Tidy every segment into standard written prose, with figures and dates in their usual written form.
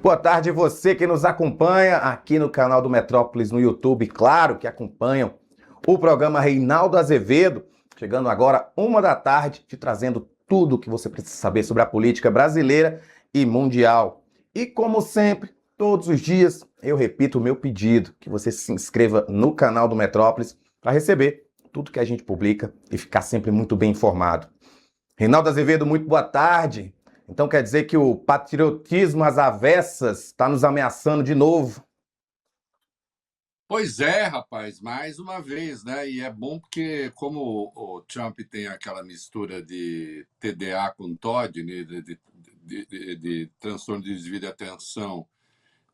Boa tarde você que nos acompanha aqui no canal do Metrópolis no YouTube, claro que acompanham o programa Reinaldo Azevedo, chegando agora 13h, te trazendo tudo o que você precisa saber sobre a política brasileira e mundial. E como sempre, todos os dias, eu repito o meu pedido, que você se inscreva no canal do Metrópolis para receber tudo que a gente publica e ficar sempre muito bem informado. Reinaldo Azevedo, muito boa tarde. Então quer dizer que o patriotismo às avessas está nos ameaçando de novo? Pois é, rapaz, mais uma vez, né? E é bom porque, como o Trump tem aquela mistura de TDA com TOD, né? de transtorno de desvio de atenção,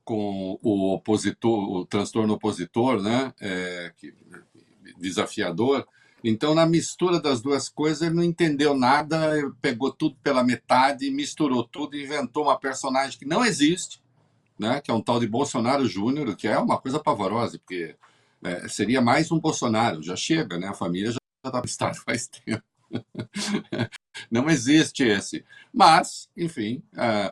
com o opositor, o transtorno opositor, né? Desafiador. Então, na mistura das duas coisas, ele não entendeu nada, ele pegou tudo pela metade, misturou tudo, inventou uma personagem que não existe, né, que é um tal de Bolsonaro Júnior, que é uma coisa pavorosa, porque seria mais um Bolsonaro, já chega, né, a família já está estado faz tempo. Não existe esse. Mas, enfim,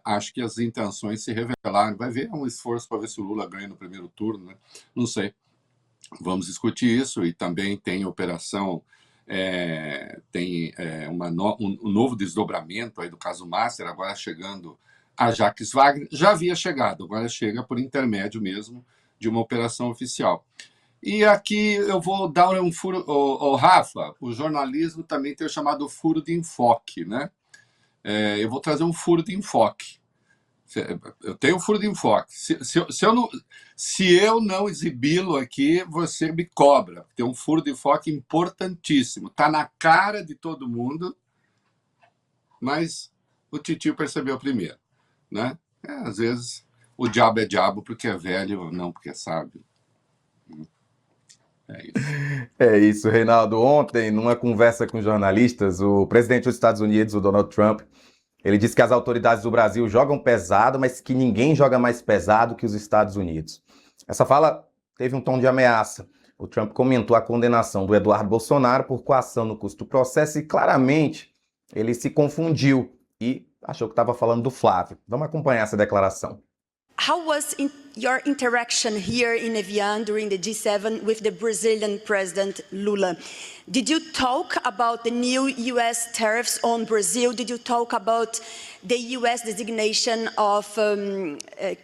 acho que as intenções se revelaram. Vai ver, é um esforço para ver se o Lula ganha no primeiro turno, né? Não sei. Vamos discutir isso. E também tem operação, um novo desdobramento aí do caso Master, agora chegando a Jacques Wagner. Já havia chegado, agora chega por intermédio mesmo de uma operação oficial. E aqui eu vou dar um furo. Rafa, o jornalismo também tem o chamado furo de enfoque, né? Eu vou trazer um furo de enfoque. Eu tenho um furo de enfoque. Se eu não exibi-lo aqui, você me cobra. Tem um furo de enfoque importantíssimo. Está na cara de todo mundo, mas o titio percebeu primeiro, né? Às vezes o diabo é diabo porque é velho, não porque é sábio. É isso. É isso, Reinaldo. Ontem, numa conversa com jornalistas, o presidente dos Estados Unidos, o Donald Trump, ele disse que as autoridades do Brasil jogam pesado, mas que ninguém joga mais pesado que os Estados Unidos. Essa fala teve um tom de ameaça. O Trump comentou a condenação do Eduardo Bolsonaro por coação no custo do processo e claramente ele se confundiu e achou que estava falando do Flávio. Vamos acompanhar essa declaração. How was your interaction here in Evian during the G7 with the Brazilian President Lula? Did you talk about the new U.S. tariffs on Brazil? Did you talk about the U.S. designation of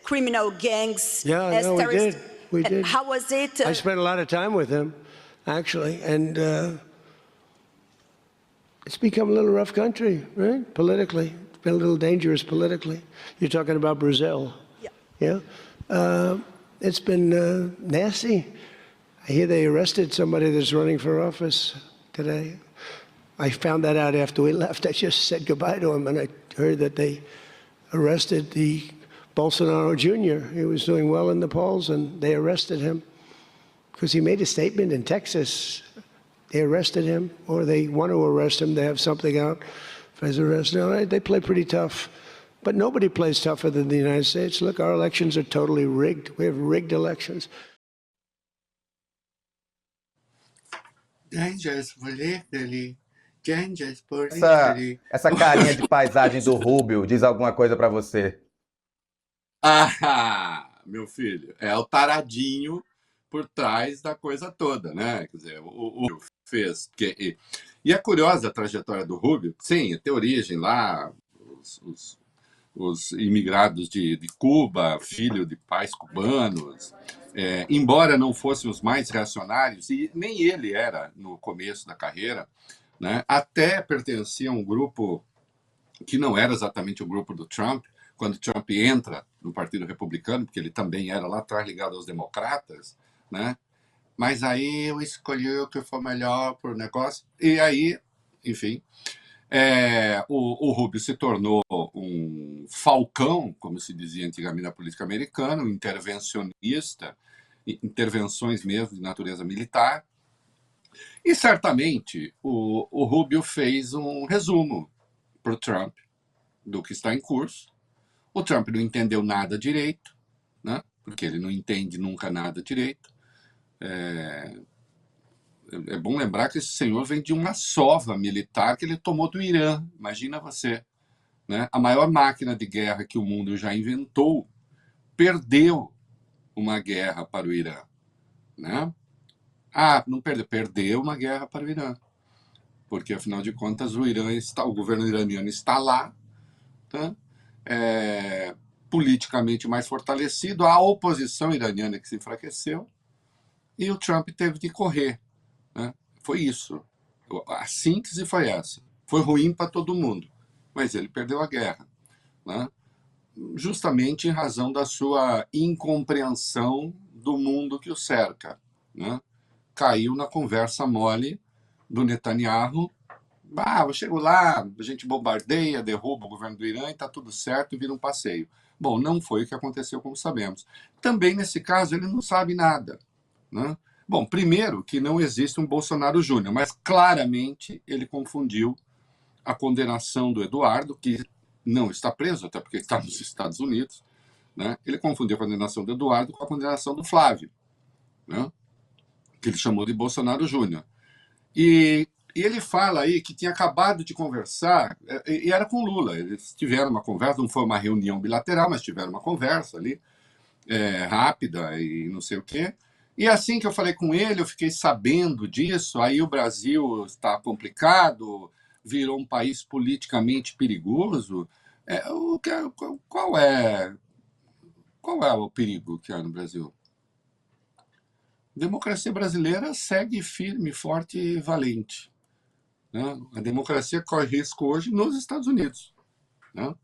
criminal gangs as terrorists? We did. How was it? I spent a lot of time with him, actually, and it's become a little rough country, right? Politically, it's been a little dangerous politically. You're talking about Brazil. Yeah, it's been nasty. I hear they arrested somebody that's running for office today. I found that out after we left. I just said goodbye to him, and I heard that they arrested the Bolsonaro Jr. He was doing well in the polls, and they arrested him because he made a statement in Texas. They arrested him, or they want to arrest him. They have something out for his arrest. No, they play pretty tough. But nobody plays tougher than the United States. Look, our elections are totally rigged. We have rigged elections. Essa carinha de paisagem do Rubio diz alguma coisa para você? Meu filho, é o taradinho por trás da coisa toda, né? Quer dizer, o Rubio fez... E é curiosa a trajetória do Rubio. Sim, tem origem lá, os imigrados de Cuba, filho de pais cubanos, embora não fossem os mais reacionários, e nem ele era no começo da carreira, né, até pertencia a um grupo que não era exatamente o grupo do Trump, quando Trump entra no Partido Republicano, porque ele também era lá atrás ligado aos democratas, né, mas aí eu escolhi o que foi melhor para o negócio, e aí, enfim... o Rubio se tornou um falcão, como se dizia antigamente na política americana, um intervencionista, intervenções mesmo de natureza militar. E certamente o Rubio fez um resumo para o Trump do que está em curso. O Trump não entendeu nada direito, né? Porque ele não entende nunca nada direito. É bom lembrar que esse senhor vem de uma sova militar que ele tomou do Irã. Imagina você, né? A maior máquina de guerra que o mundo já inventou perdeu uma guerra para o Irã, né? Não perdeu, perdeu uma guerra para o Irã, porque afinal de contas o governo iraniano está lá, tá? Politicamente mais fortalecido, a oposição iraniana que se enfraqueceu e o Trump teve que correr, né? Foi isso. A síntese foi essa. Foi ruim para todo mundo, mas ele perdeu a guerra, né? Justamente em razão da sua incompreensão do mundo que o cerca, né? Caiu na conversa mole do Netanyahu. Eu chego lá, a gente bombardeia, derruba o governo do Irã e está tudo certo e vira um passeio. Bom, não foi o que aconteceu, como sabemos. Também, nesse caso, ele não sabe nada, né? Bom, primeiro que não existe um Bolsonaro Júnior, mas claramente ele confundiu a condenação do Eduardo, que não está preso, até porque está nos Estados Unidos, né? Ele confundiu a condenação do Eduardo com a condenação do Flávio, né? Que ele chamou de Bolsonaro Júnior. E ele fala aí que tinha acabado de conversar, e era com Lula. Eles tiveram uma conversa, não foi uma reunião bilateral, mas tiveram uma conversa ali, rápida e não sei o quê. E assim que eu falei com ele, eu fiquei sabendo disso. Aí o Brasil está complicado, virou um país politicamente perigoso. Qual é o perigo que há no Brasil? A democracia brasileira segue firme, forte e valente, né? A democracia corre risco hoje nos Estados Unidos, né?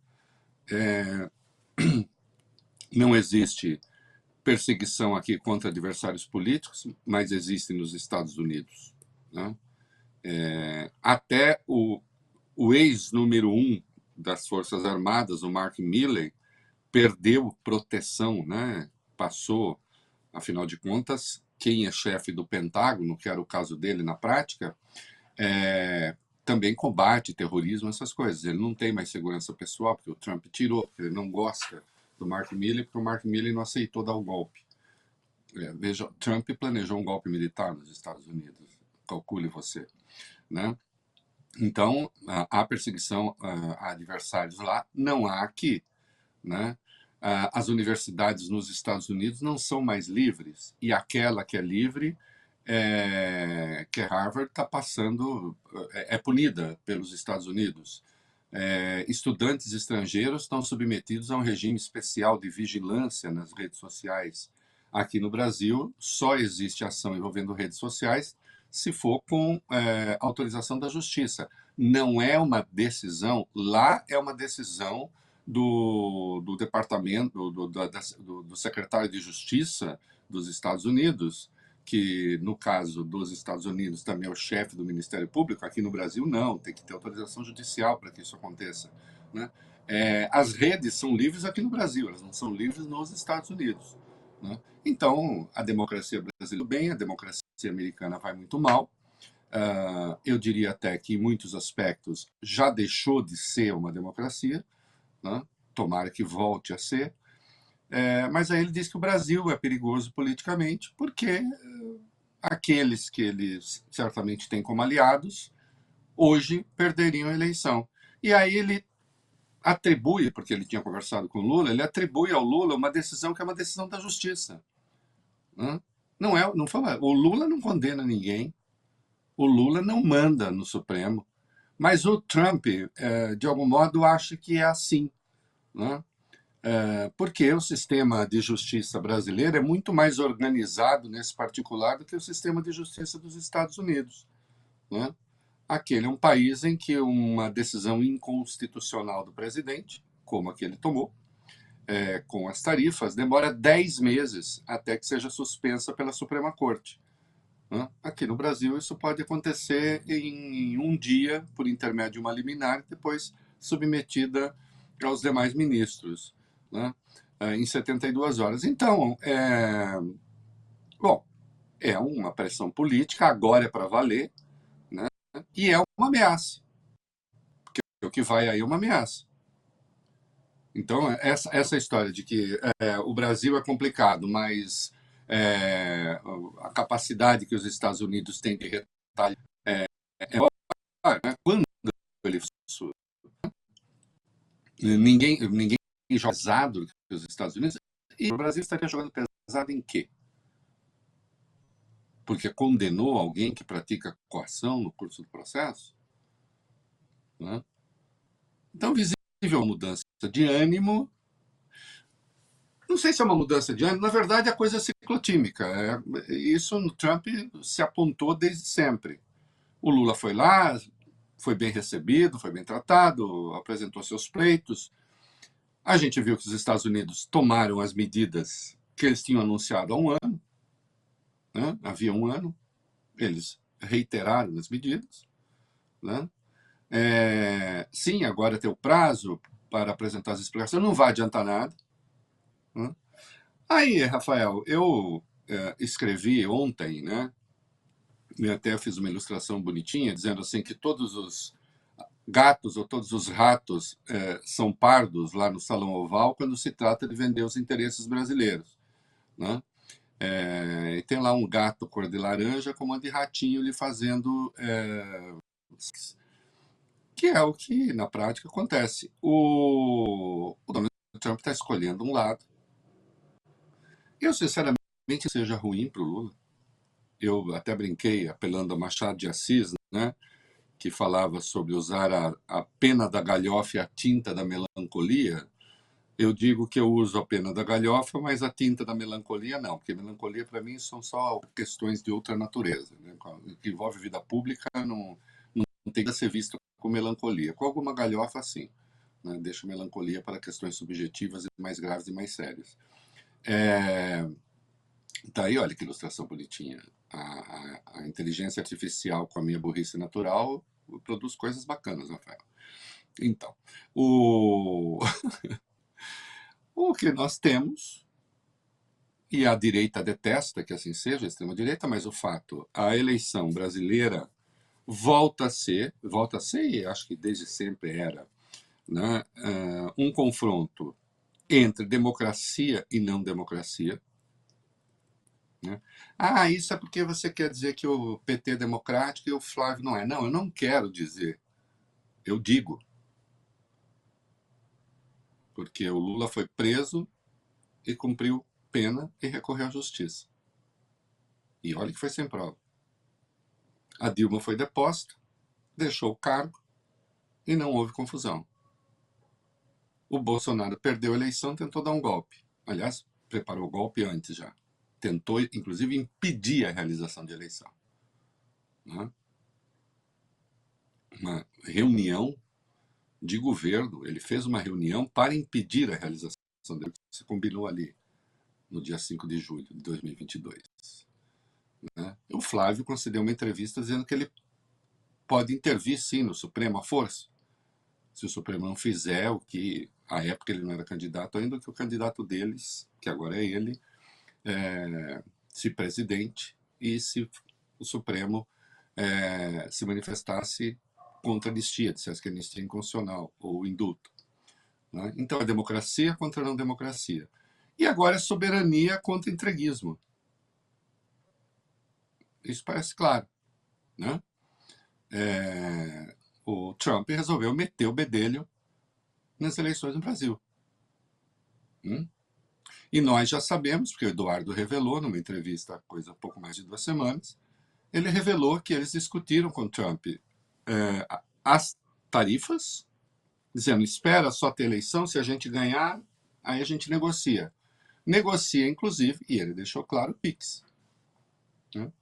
Não existe perseguição aqui contra adversários políticos, mas existe nos Estados Unidos, né? Até o ex-número 1 das Forças Armadas, o Mark Milley, perdeu proteção, né? Passou, afinal de contas, quem é chefe do Pentágono, que era o caso dele na prática, também combate terrorismo, essas coisas. Ele não tem mais segurança pessoal, porque o Trump tirou, porque ele não gosta do Mark Milley, porque o Mark Milley não aceitou dar o golpe. Veja, Trump planejou um golpe militar nos Estados Unidos, calcule você, né? Então, há perseguição a adversários lá, não há aqui, né? As universidades nos Estados Unidos não são mais livres, e aquela que é livre, que é Harvard, está passando, é punida pelos Estados Unidos. Estudantes estrangeiros estão submetidos a um regime especial de vigilância nas redes sociais. Aqui no Brasil, só existe ação envolvendo redes sociais se for com autorização da Justiça. Não é uma decisão, lá é uma decisão do departamento, do secretário de Justiça dos Estados Unidos, que no caso dos Estados Unidos também é o chefe do Ministério Público. Aqui no Brasil não, tem que ter autorização judicial para que isso aconteça, né? As redes são livres aqui no Brasil, elas não são livres nos Estados Unidos, né? Então, a democracia brasileira bem, a democracia americana vai muito mal. Eu diria até que, em muitos aspectos, já deixou de ser uma democracia, né? Tomara que volte a ser. Mas aí ele diz que o Brasil é perigoso politicamente, porque aqueles que eles certamente têm como aliados, hoje perderiam a eleição. E aí ele atribui, porque ele tinha conversado com o Lula, ele atribui ao Lula uma decisão que é uma decisão da justiça, né? Não foi, o Lula não condena ninguém, o Lula não manda no Supremo, mas o Trump, de algum modo, acha que é assim, né? Porque o sistema de justiça brasileiro é muito mais organizado nesse particular do que o sistema de justiça dos Estados Unidos, né? Aquele é um país em que uma decisão inconstitucional do presidente, como a que ele tomou, com as tarifas, demora 10 meses até que seja suspensa pela Suprema Corte, né? Aqui no Brasil isso pode acontecer em um dia, por intermédio de uma liminar, depois submetida aos demais ministros, né? Em 72 horas. Então, bom, é uma pressão política, agora é para valer, né? E é uma ameaça, porque o que vai aí é uma ameaça. Então, essa história de que o Brasil é complicado, mas a capacidade que os Estados Unidos têm de retalhar né? Quando ele isso, ninguém joga pesado que os Estados Unidos, E o Brasil estaria jogando pesado em quê? Porque condenou alguém que pratica coação no curso do processo? Né? Então, visível mudança de ânimo. Não sei se é uma mudança de ânimo, na verdade a coisa é ciclotímica. Isso no Trump se apontou desde sempre. O Lula foi lá, foi bem recebido, foi bem tratado, apresentou seus pleitos. A gente viu que os Estados Unidos tomaram as medidas que eles tinham anunciado há um ano, né? Havia um ano, eles reiteraram as medidas. Né? Sim, agora tem o prazo para apresentar as explicações, não vai adiantar nada. Né? Aí, Rafael, eu escrevi ontem, né? E até fiz uma ilustração bonitinha, dizendo assim que todos os gatos ou todos os ratos são pardos lá no Salão Oval quando se trata de vender os interesses brasileiros. Né? E tem lá um gato cor de laranja com uma de ratinho lhe fazendo... que é o que, na prática, acontece. O Donald Trump está escolhendo um lado. Eu, sinceramente, seja ruim para o Lula. Eu até brinquei, apelando a Machado de Assis, né, que falava sobre usar a pena da galhofa e a tinta da melancolia. Eu digo que eu uso a pena da galhofa, mas a tinta da melancolia não, porque melancolia, para mim, são só questões de outra natureza. Né? O que envolve vida pública não tem que ser visto com melancolia. Com alguma galhofa, sim. Né? Deixa melancolia para questões subjetivas e mais graves e mais sérias. Tá aí, olha que ilustração bonitinha. A inteligência artificial com a minha burrice natural produz coisas bacanas, Rafael. Então, o que nós temos, e a direita detesta que assim seja, a extrema-direita, mas o fato, a eleição brasileira volta a ser, e acho que desde sempre era, né, um confronto entre democracia e não democracia. Né? Isso é porque você quer dizer que o PT é democrático e o Flávio não é. Não, eu não quero dizer. Eu digo. Porque o Lula foi preso e cumpriu pena e recorreu à justiça. E olha que foi sem prova. A Dilma foi deposta, deixou o cargo e não houve confusão. O Bolsonaro perdeu a eleição, tentou dar um golpe. Aliás, preparou o golpe antes já. Tentou, inclusive, impedir a realização de eleição. Né? Uma reunião de governo, ele fez uma reunião para impedir a realização dele, que se combinou ali no dia 5 de julho de 2022. Né? O Flávio concedeu uma entrevista dizendo que ele pode intervir, sim, no Supremo à força, se o Supremo não fizer o que, à época ele não era candidato ainda, o que o candidato deles, que agora é ele, se presidente, e se o Supremo se manifestasse contra a anistia, dissesse que a anistia é inconstitucional, ou indulto. Né? Então, é democracia contra a não democracia. E agora é soberania contra entreguismo. Isso parece claro. Né? O Trump resolveu meter o bedelho nas eleições no Brasil. E nós já sabemos, porque o Eduardo revelou numa entrevista há coisa pouco mais de 2 semanas, ele revelou que eles discutiram com o Trump as tarifas, dizendo, espera só ter eleição, se a gente ganhar, aí a gente negocia. Negocia, inclusive, e ele deixou claro, o PIX. Né?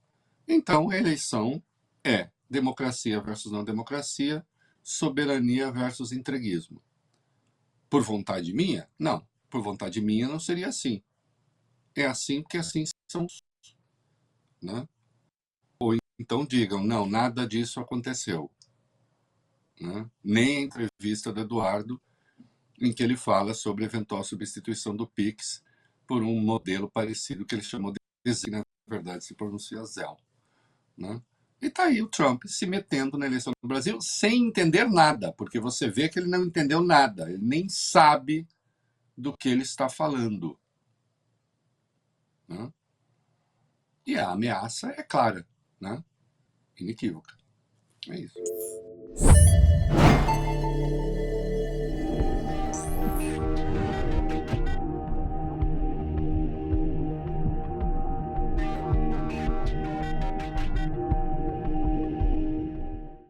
Então, a eleição é democracia versus não democracia, soberania versus entreguismo. Por vontade minha? Não. Por vontade minha não seria assim. É assim porque assim são. Né? Ou então digam, não, nada disso aconteceu. Né? Nem a entrevista do Eduardo, em que ele fala sobre eventual substituição do PIX por um modelo parecido que ele chamou de ZEL, na verdade se pronuncia ZEL. Né? E está aí o Trump se metendo na eleição do Brasil sem entender nada, porque você vê que ele não entendeu nada, ele nem sabe do que ele está falando. Né? E a ameaça é clara, né? Inequívoca. É isso.